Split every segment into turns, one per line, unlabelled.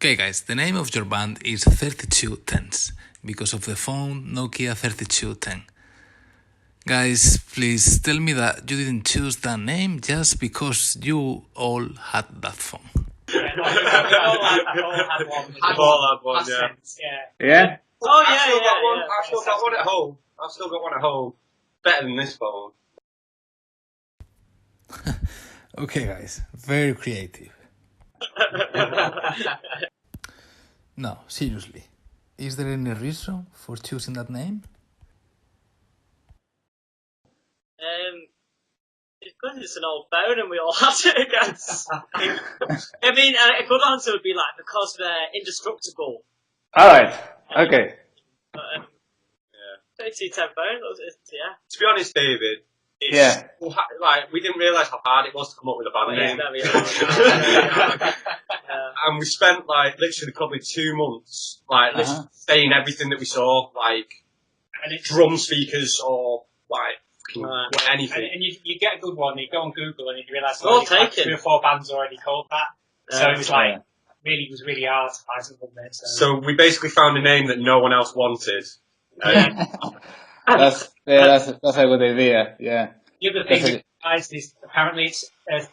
Okay, guys, the name of your band is 3210s because of the phone Nokia 3210. Guys, please tell me that you didn't choose that name just because you all had that phone.
Yeah, no, we all had one.
We've all had one, yeah.
Yeah?
Oh, yeah,
I've still got one.
yeah.
I've still got one at home. I've still got one at home. Better than this phone.
Okay, guys, very creative. No, seriously, is there any reason for choosing that name?
Because it's an old phone and we all had it, I guess. I mean, a good answer would be like, because they're indestructible.
Alright, okay.
But, 3210 phone, yeah.
To be honest, David, it's,
Yeah.
like, we didn't realise how hard it was to come up with a band name. And we spent, like, literally probably 2 months, like, saying everything that we saw, like, drum speakers or, like, anything.
And you get a good one, you go on Google and you realise
Well
like
taken.
3 or 4 bands already called that. So it was like, it was really hard to find something there.
So we basically found a name that no one else wanted.
That's a good idea, yeah.
The other thing we realised is apparently it's,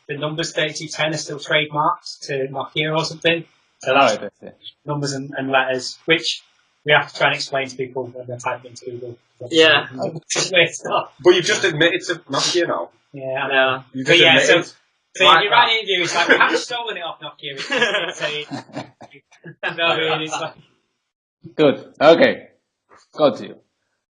the numbers 3210 are still trademarked to Nokia or something. So that's numbers and letters, which we have to try and explain to people when they're typing into Google.
Yeah.
But you've just admitted to Nokia now.
Yeah, I know.
You
But
just
yeah, so
admitted.
if you write an interview, it's like, we haven't stolen it off Nokia. It's like,
Good, okay. Got you.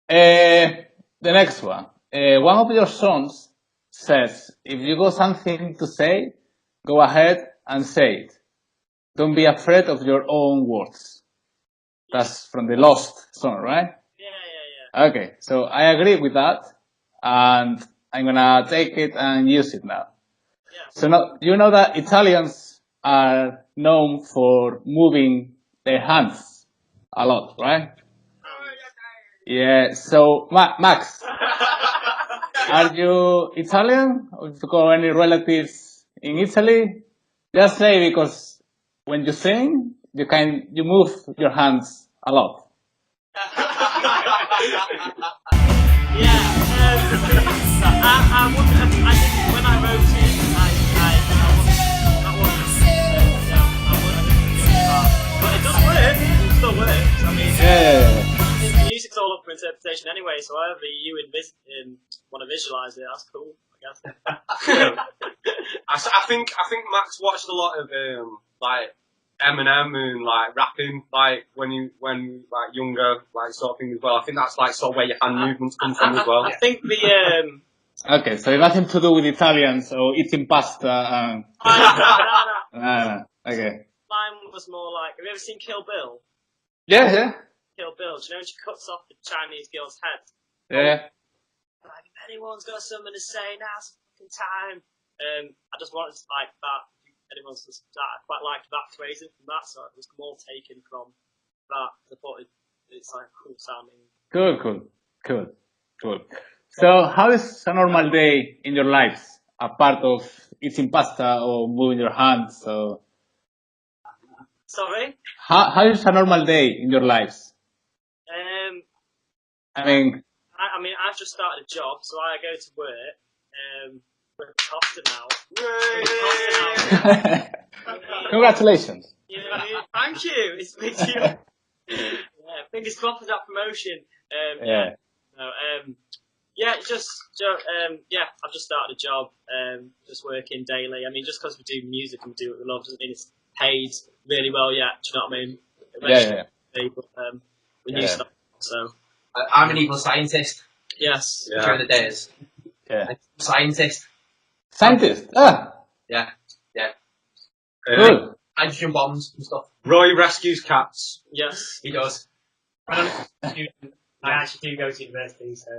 The next one. One of your songs says, if you got something to say, go ahead and say it. Don't be afraid of your own words. That's from the Lost song, right?
Yeah.
Okay, so I agree with that, and I'm gonna take it and use it now.
Yeah.
So now, you know that Italians are known for moving their hands a lot, right? Yeah, so Max, are you Italian? Or have you got any relatives in Italy? Just say, because when you sing, you move your hands a lot.
I didn't, when I wrote it, but it does work. It still works. I mean, the music's all up for interpretation anyway. So however you want to visualize it, that's cool, I guess.
I think Max watched a lot of like Eminem and like rapping, like when like younger, like sort of thing as well. I think that's like sort of where your hand movements come from as well.
I think the
Okay, so nothing to do with Italians or eating pasta.
no.
Okay.
Mine was more like, have you ever seen Kill Bill?
Yeah.
Kill Bill, do you know when she cuts off the Chinese girl's head?
Yeah.
Like, if anyone's got something to say, now's the fucking time. I just wanted to like that. Anyone's just that. I quite liked that phrasing from that, so it was more taken from that. I thought it's like cool sounding.
Cool. So, how is a normal day in your lives, apart of eating pasta or moving your hands? So,
Sorry?
how is a normal day in your lives? I mean,
I've just started a job, so I go to work. We're at Costa now.
Congratulations.
Yeah, thank you. It's a big deal. Fingers crossed for that promotion. I've just started a job, just working daily. I mean, just because we do music and we do it with love doesn't mean it's paid really well yet. Do you know what I mean?
Yeah.
But we new stuff, so.
I'm an evil scientist.
Yes.
During the days.
Yeah.
Scientist.
Yeah. Good.
Hydrogen bombs and stuff.
Roy rescues cats.
Yes.
He does.
I actually do go to university, so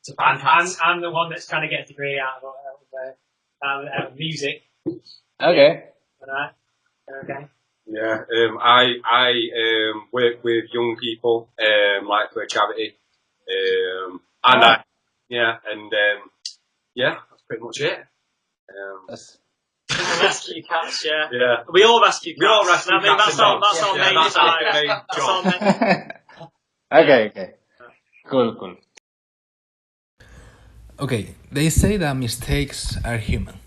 It's a band hat.
I'm the one that's trying to get a degree out of music.
Okay.
Okay.
Yeah, I work with young people, like for a charity, that's pretty much it.
Rescue cats, yeah.
Yeah.
We all rescue cats.
We all rescue
I mean,
cats.
that's our main
that's our
desire.
main
That's
job.
our main.
Okay. Cool.
Okay, they say that mistakes are human.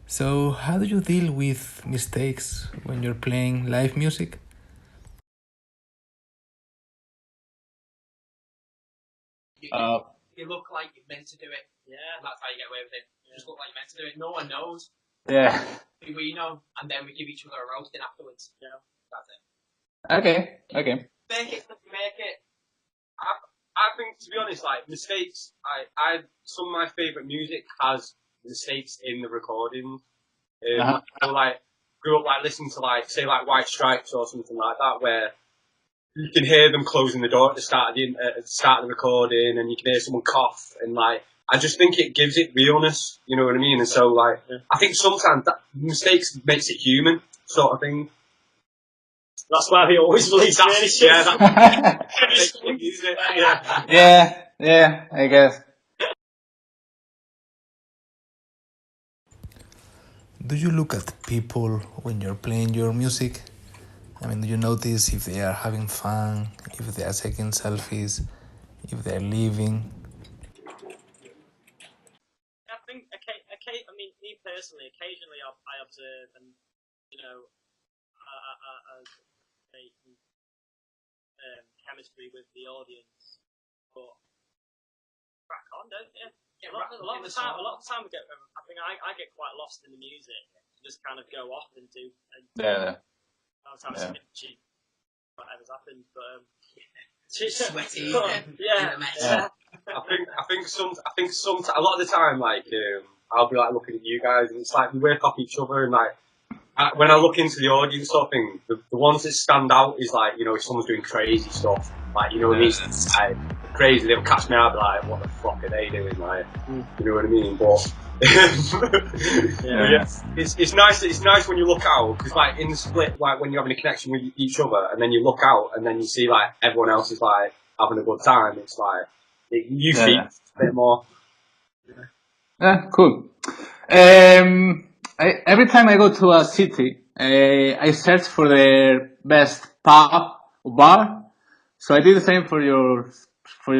So, how do you deal with mistakes when you're playing live music?
You look like you're meant to do it.
Yeah.
And that's how you get away with it. You just look like you're meant to do it. No one knows.
Yeah.
We know, and then we give each other a roasting afterwards. You know, that's it.
Okay.
Make it.
I think, to be honest, like mistakes. Some of my favourite music has mistakes in the recording. I like grew up like listening to like say like White Stripes or something like that, where you can hear them closing the door at the start of the recording, and you can hear someone cough, and like I just think it gives it realness. You know what I mean? And so like I think sometimes that mistakes makes it human, sort of thing.
That's why we always release really shit.
Yeah, I guess.
Do you look at people when you're playing your music? I mean, do you notice if they are having fun, if they are taking selfies, if they're leaving?
I think, I mean, me personally, occasionally I observe and, you know, make chemistry with the audience, but crack on, don't you? A lot of the time I think I get quite lost in the music, just kind of go off and do. Sometimes whatever's happened, but
Sweaty.
yeah.
I think some a lot of the time like I'll be like looking at you guys, and it's like we work off each other, and like when I look into the audience sort of thing, the ones that stand out is like, you know, if someone's doing crazy stuff, like, you know what I mean, like, crazy, they'll catch me out, be like, what the fuck are they doing, like, you know what I mean, but it's nice when you look out, because like in the split, like when you're having a connection with each other, and then you look out, and then you see like everyone else is like having a good time, it's like, you feel a bit more.
Yeah, cool. Every time I go to a city, I search for the best pub or bar. So I did the same for your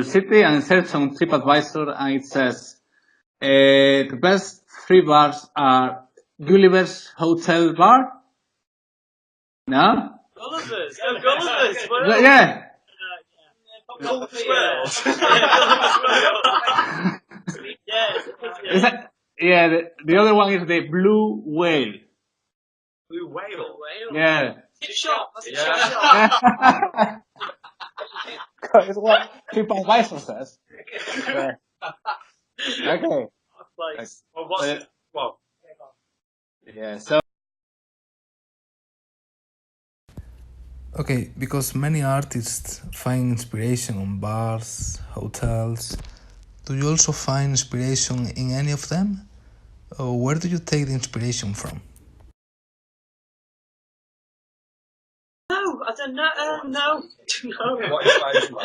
city, and search on TripAdvisor, and it says the best 3 bars are Gulliver's Hotel Bar. No?
Gulliver's. Oh, Gulliver's.
Yeah. The other one is the Blue Whale.
Blue Whale?
Yeah.
Chip shop.
It's what TripAdvisor says. Yeah. Okay. Yeah, so.
Okay, because many artists find inspiration on bars, hotels. Do you also find inspiration in any of them? Or where do you take the inspiration from?
No, I don't know. No.
What inspires you?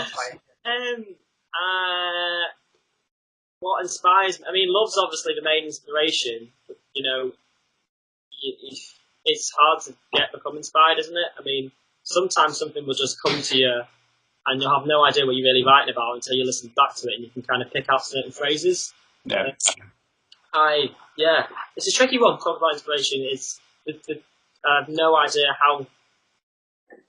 What inspires me? I mean, love's obviously the main inspiration. But, you know, it's hard to become inspired, isn't it? I mean, sometimes something will just come to you, and you'll have no idea what you're really writing about until you listen back to it, and you can kind of pick out certain phrases.
Yeah.
It's a tricky one. Talk about inspiration. I have no idea how.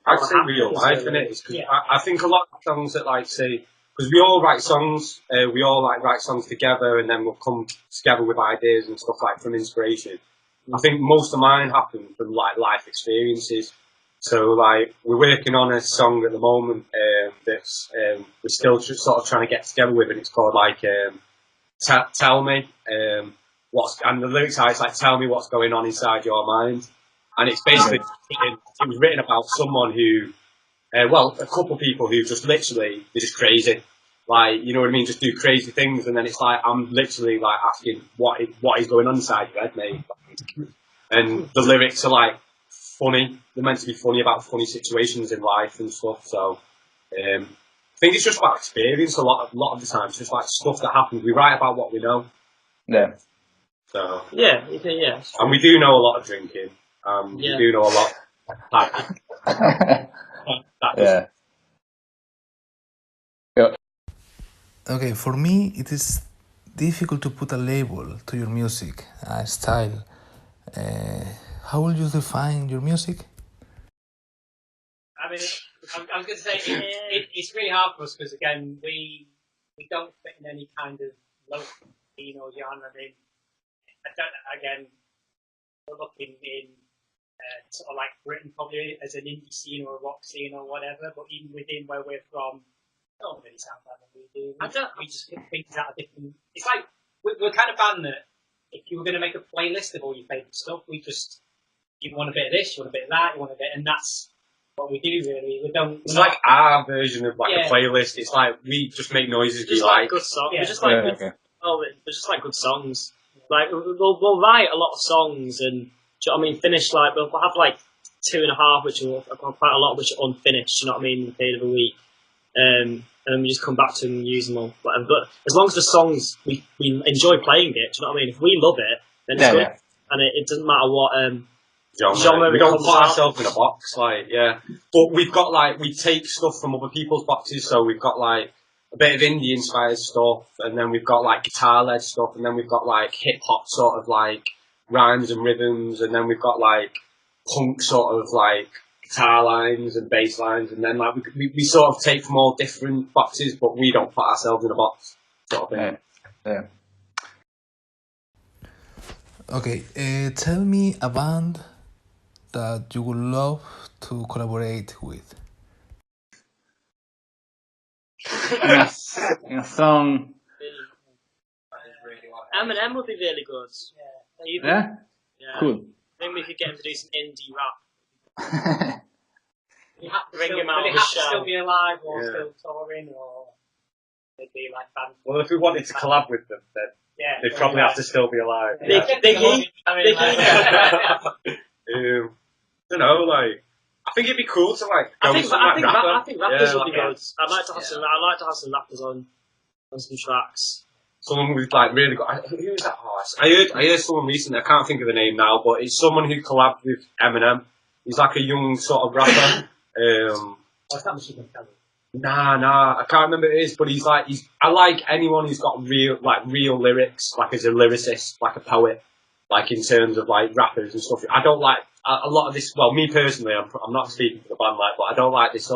I'd say real life, innit? I think a lot of songs that like say, because we all write songs, we all like write songs together, and then we'll come together with ideas and stuff like from inspiration. I think most of mine happen from like life experiences. So like we're working on a song at the moment that's we're still just sort of trying to get together with, and it's called like Tell Me and the lyrics are, it's like, tell me what's going on inside your mind. And it's basically, it was written about someone who, a couple of people who just literally, they're just crazy. Like, you know what I mean? Just do crazy things. And then it's like, I'm literally like asking what is going on inside your head, mate. And the lyrics are like funny. They're meant to be funny about funny situations in life and stuff. So, I think it's just about experience a lot of the time. It's just like stuff that happens. We write about what we know.
Yeah.
So
Yeah, you can, yeah.
and we do know a lot of drinking.
Yeah.
We do know a lot.
Yeah.
Okay, for me it is difficult to put a label to your music, a style. How will you define your music?
I mean, I was going to say it's really hard for us because again we don't fit in any kind of local scene or genre. I mean, again, we're looking in sort of like Britain probably as an indie scene or a rock scene or whatever. But even within where we're from, it don't really sound like what we do. We just pick things out of different. It's like we're kind of band that if you were going to make a playlist of all your favourite stuff, you want a bit of this, you want a bit of that, you want a bit, and that's what we do really.
It's like our version of like a playlist. It's like we just make noises we like.
Good songs.
Yeah.
We're just like we're just like good songs. Like we'll write a lot of songs and do you know what I mean? Finish like we'll have like 2.5, which are quite a lot, which are unfinished. You know what I mean? In the period of a week, and then we just come back to them and use them or whatever. But as long as the songs we enjoy playing it, do you know what I mean? If we love it, then it's good, and it doesn't matter what genre.
We don't put ourselves in a box, but we've got like we take stuff from other people's boxes. So we've got like a bit of indie inspired stuff, and then we've got like guitar led stuff, and then we've got like hip hop sort of like rhymes and rhythms, and then we've got like punk sort of like guitar lines and bass lines, and then like we sort of take from all different boxes, but we don't put ourselves in a box sort of thing.
Yeah.
Okay, tell me a band that you would love to collaborate with.
Yes. In a song.
Eminem would be really good.
Yeah? Cool.
I think we could get him to do some indie rap.
Bring him out. Would he have to still be alive or still touring, or they'd be like band?
Well, if we wanted to collab with them, then they'd probably have to still be alive. Don't know, like I think it'd be cool to like.
I think rappers would be good. I'd like to have some rappers on some tracks.
Someone with like really good. Who is that artist? I heard someone recently. I can't think of the name now, but it's someone who collabed with Eminem. He's like a young sort of rapper. Nah, I can't remember who it is, but I like anyone who's got real lyrics, like as a lyricist, like a poet, like in terms of like rappers and stuff. I don't like a lot of this. Well, me personally, I'm not speaking for the band, like, but I don't like this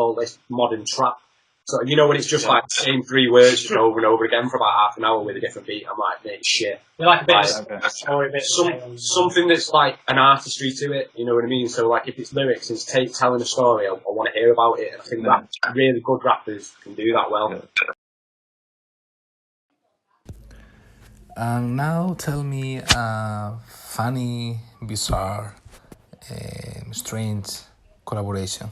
modern trap. So you know when it's just like the same 3 words just over and over again for about half an hour with a different beat. I'm like, mate, shit.
We like a bit of a story,
something that's like an artistry to it. You know what I mean? So like if it's lyrics and it's telling a story, I want to hear about it. And I think that really good rappers can do that well.
And now tell me a funny, bizarre, strange collaboration.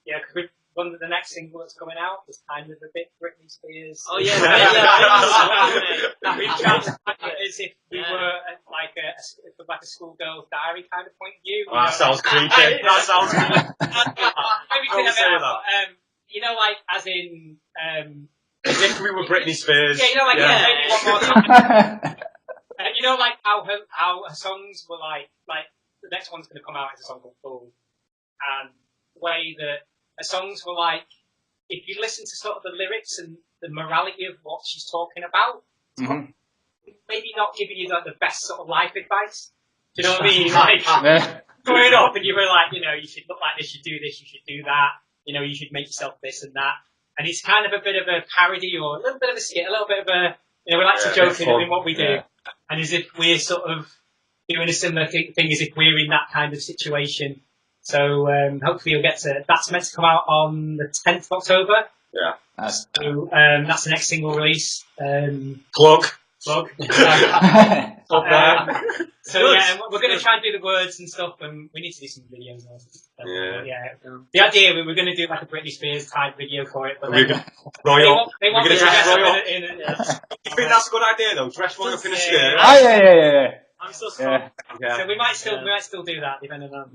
Yeah, because one of the next single that's coming out is kind of a bit Britney Spears.
Oh yeah,
We've tried to make it as if we were like a schoolgirl's diary kind of point of view.
That sounds creepy. That sounds creepy.
Maybe think of it, but, you know, like as in.
As if we were Britney Spears.
Yeah, you know, like maybe one more time. And you know, like how her songs were like the next one's going to come out as a song called Fool, and the way that her songs were like, if you listen to sort of the lyrics and the morality of what she's talking about, maybe not giving you like the best sort of life advice. Do you know what I mean? Like growing up, and you were like, you know, you should look like this, you should do this, you should do that. You know, you should make yourself this and that. And it's kind of a bit of a parody or a little bit of a skit, a little bit of a, you know, we like to joke in what we do. Yeah. And as if we're sort of doing a similar thing as if we're in that kind of situation. So hopefully you'll get to, that's meant to come out on the 10th of October.
Yeah.
So that's the next single release.
Plug.
So yeah, we're going to try and do the words and stuff, and we need to do some videos also. The idea we were going to do like a Britney Spears type video for it, but they want
You think that's a good idea though? Dress one up in a skirt.
Yeah.
I'm so sorry.
So we might still do that depending on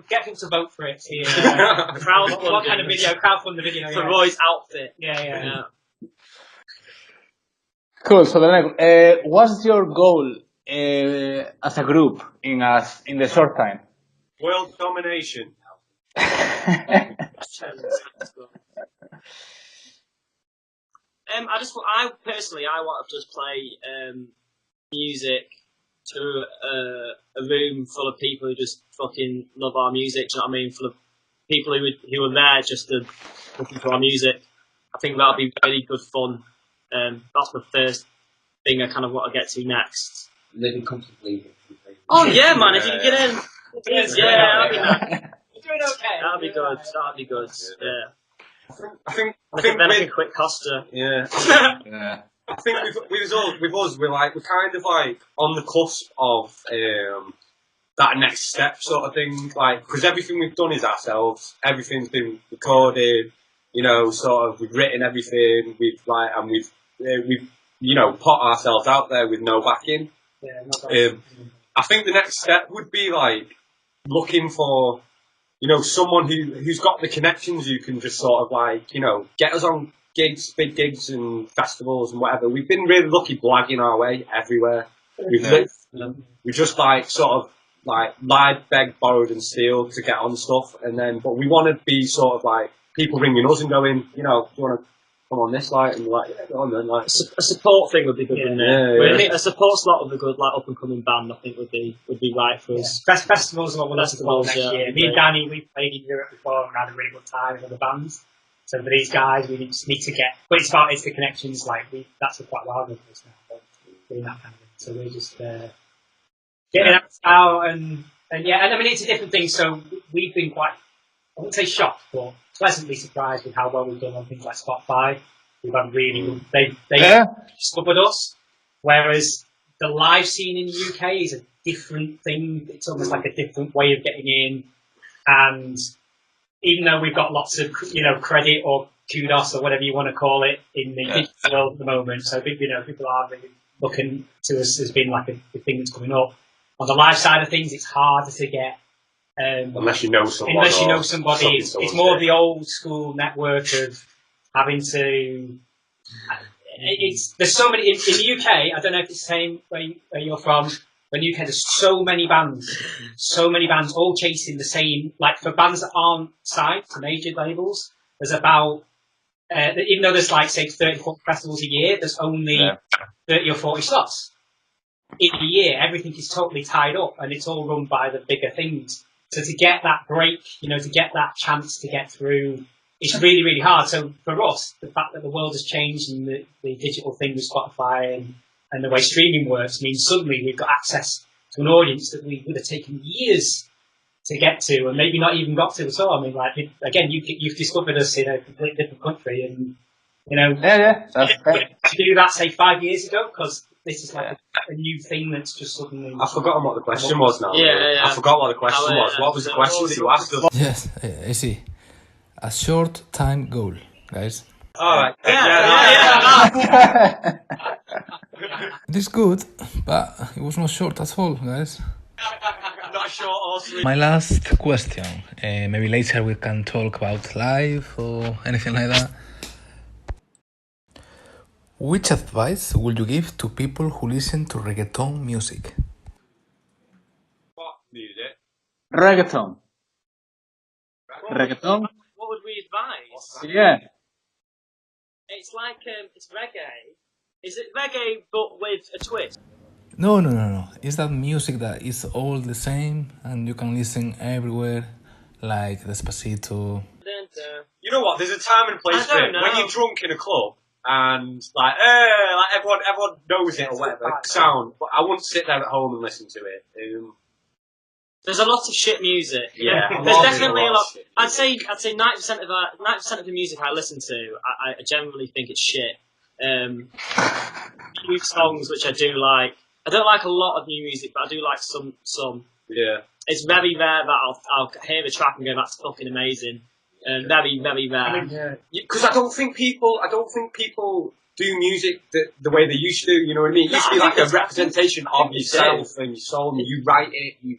get him to vote for it. See,
Crowdfund
what kind of video? Crowdfund the video
for Roy's outfit.
Yeah.
Cool. So the next, what's your goal as a group in the short time?
World domination.
I personally want to just play music to a room full of people who just fucking love our music. Do you know what I mean? Full of people who are there just to listen to our music. I think that'll be really good fun. That's the first thing I kind of want to get to next.
Living comfortably.
Oh yeah, man! If you can get in, that'd be nice.
You're doing okay.
That'd be good. That'd be good. Yeah.
I think
Then I can quit Costa.
yeah.
Yeah.
I think with us, we're kind of like on the cusp of that next step sort of thing, like, because everything we've done is ourselves. Everything's been recorded, you know, sort of. We've written everything. We've put ourselves out there with no backing.
Yeah,
I think the next step would be like looking for, you know, someone who's got the connections who can just sort of like, you know, get us on gigs, big gigs and festivals and whatever. We've been really lucky blagging our way everywhere. We just like sort of like lied, begged, borrowed and steal to get on stuff, and then but we want to be sort of like people ringing us and going, you know, do you want to come on this light and like go on then, like
a support thing would be good, wouldn't it?
Yeah.
I think a support slot of a good like up and coming band I think would be right for us.
Best festivals are what we'll listen to next
Yeah,
year. Me and Danny, we played in Europe before and had a really good time with other bands. So for these guys, we just need to get. But it's the connections. Like that's quite wild with us now. Doing that kind of thing. So we're just getting out and yeah. And I mean, it's a different thing. So we've been quite, I wouldn't say shocked, but pleasantly surprised with how well we've done on things like Spotify. We've had really they discovered us. Whereas the live scene in the UK is a different thing. It's almost like a different way of getting in. And even though we've got lots of, you know, credit or kudos or whatever you want to call it in the digital world at the moment, so you know, people are really looking to us as being like a thing that's coming up. On the live side of things, it's harder to get.
unless you know someone.
Unless you know somebody, it's more of the old school network of having to. There's so many in the UK. I don't know if it's the same where you're from. In the UK, there's so many bands all chasing the same. Like for bands that aren't signed to major labels, there's about even though there's like say 30, 40 festivals a year, there's only 30 or 40 slots in a year. Everything is totally tied up, and it's all run by the bigger things. So to get that break, you know, to get that chance to get through, it's really, really hard. So for us, the fact that the world has changed and the digital thing with Spotify and the way streaming works means suddenly we've got access to an audience that we would have taken years to get to and maybe not even got to at all. I mean, like, again, you've discovered us in a completely different country and, you know,
That's great.
to do that, say, 5 years ago, because this is like a new thing that's just suddenly...
I've forgotten what the question was now.
Yeah.
I forgot what the question was. What was the question that you asked us?
Yes, I see. A short time goal, guys.
Alright.
It is good, but it was not short at all, guys.
Not short or sweet.
My last question. Maybe later we can talk about life or anything like that. Which advice would you give to people who listen to reggaeton music?
What music?
Reggaeton. Reggaeton?
What would we advise?
Yeah.
It's like it's reggae. Is it reggae but with a twist?
No. It's that music that is all the same and you can listen everywhere, like Despacito.
You know what? There's a time and place for it. When you're drunk in a club and like everyone knows it or whatever sound, but I wouldn't sit there at home and listen to it.
There's a lot of shit music.
Yeah,
There's definitely a lot. I'd say 90% of the music I listen to, I generally think it's shit. Few songs which I do like. I don't like a lot of new music, but I do like some.
Yeah.
It's very rare that I'll hear a track and go, that's fucking amazing. Very, very rare.
Because I don't think people do music the way they used to. You know what I mean? It used to be like a representation of yourself and your soul, and you write it. You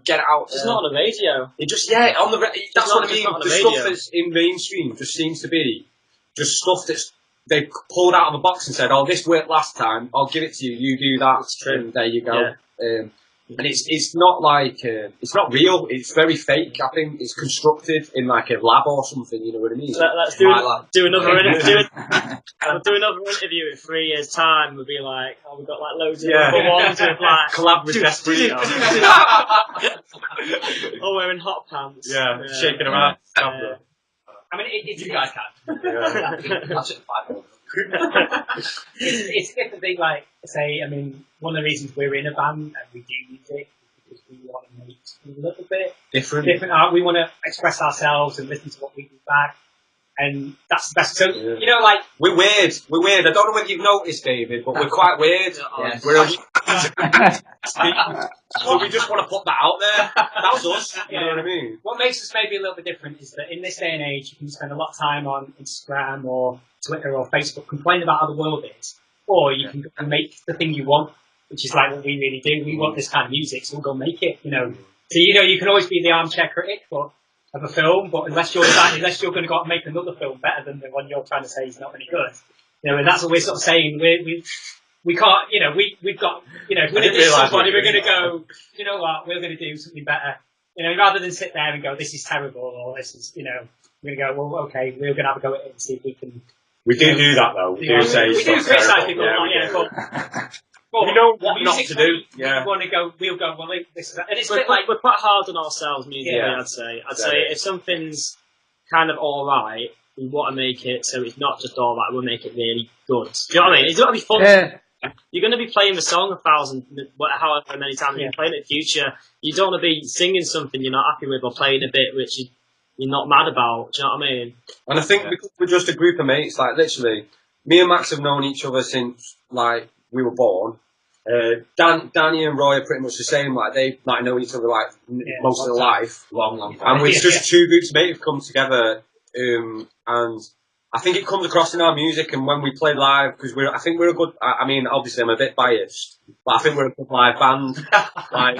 get it out.
It's not on the radio.
It just on the. That's what I mean. The stuff that's in mainstream just seems to be just stuff that's they pulled out of a box and said, "Oh, this worked last time. I'll give it to you. You do that."
That's true.
And there you go.
Yeah.
And it's not like it's not real. It's very fake. I think it's constructed in like a lab or something. You know what I mean?
Let's do another interview. We'll do another interview in 3 years' time. We'll be like, oh, we've got like loads of number ones with like
collab with Desperate.
Oh, wearing hot pants.
Yeah, shaking around.
I mean, if you guys can.
That's it, 5.
It's definitely like, say, I mean, one of the reasons we're in a band and we do music is because we want to make a little bit different art. We want to express ourselves and listen to what we do back. And that's the best. So, you know, like...
We're weird. I don't know whether you've noticed, David, but we're quite weird.
Yes.
So we just want to put that out there. That's us. You know what I mean?
What makes us maybe a little bit different is that in this day and age, you can spend a lot of time on Instagram or Twitter or Facebook complaining about how the world is. Or you can go and make the thing you want, which is like what we really do. We want this kind of music, so we'll go make it, you know. So, you know, you can always be the armchair critic of a film, but unless you're going to go out and make another film better than the one you're trying to say is not any good, you know, and that's what we're sort of saying. We can't, you know, we've got, you know, if we're going to do somebody, we're going to go, you know what, we're going to do something better, you know, rather than sit there and go, this is terrible, or this is, you know, we're going to go, well, okay, we're going to have a go at it and see if we can.
We do that though. We do say
we do criticise people, but
we know what not
music's
to do.
Yeah. We'll go, well, this is, and it's a
we're,
bit like,
we're quite hard on ourselves musically,
Yeah.
I'd say if something's kind of alright, we want to make it so it's not just alright, we'll make it really good. Do you know what I mean? It's got to be fun.
Yeah.
You're going to be playing the song however many times you play it in the future. You don't want to be singing something you're not happy with or playing a bit which you're not mad about. Do you know what I mean?
And I think because we're just a group of mates, like literally, me and Max have known each other since like we were born. Danny and Roy are pretty much the same. Like they like know each other like most of their life, long time. And we're just two groups of mates who've come together. And I think it comes across in our music. And when we play live, because I think we're a good. I mean, obviously I'm a bit biased, but I think we're a good live band. Like.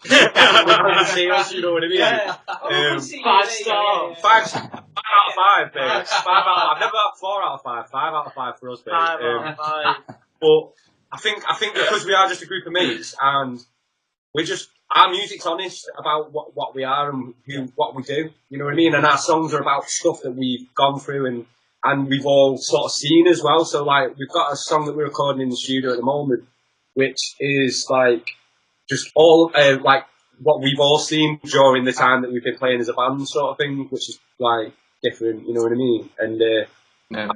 See us, you know what I mean?
Yeah.
5 stars.
5 out of 5, babe. 5 out of 5. I've never got 4 out of 5. 5 out of 5 for us, babe.
5 out of 5.
But I think because we are just a group of mates and we're just our music's honest about what we are and what we do. You know what I mean? And our songs are about stuff that we've gone through and we've all sort of seen as well. So like we've got a song that we're recording in the studio at the moment, which is like. Just all like what we've all seen during the time that we've been playing as a band, sort of thing, which is like different. You know what I mean? And I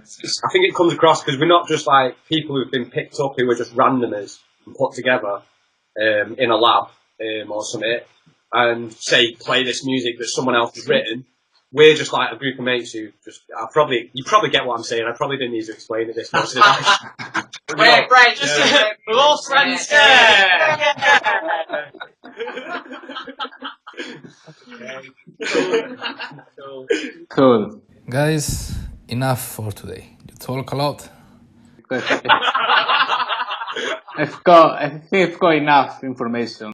think it comes across because we're not just like people who've been picked up who are just randomers and put together in a lab or something, and say play this music that someone else has written. We're just like a group of mates who just. You probably get what I'm saying. I probably didn't need to explain it this much.
We're friends.
We're all friends.
Cool.
Guys, enough for today. You talk a lot.
I think it's got enough information.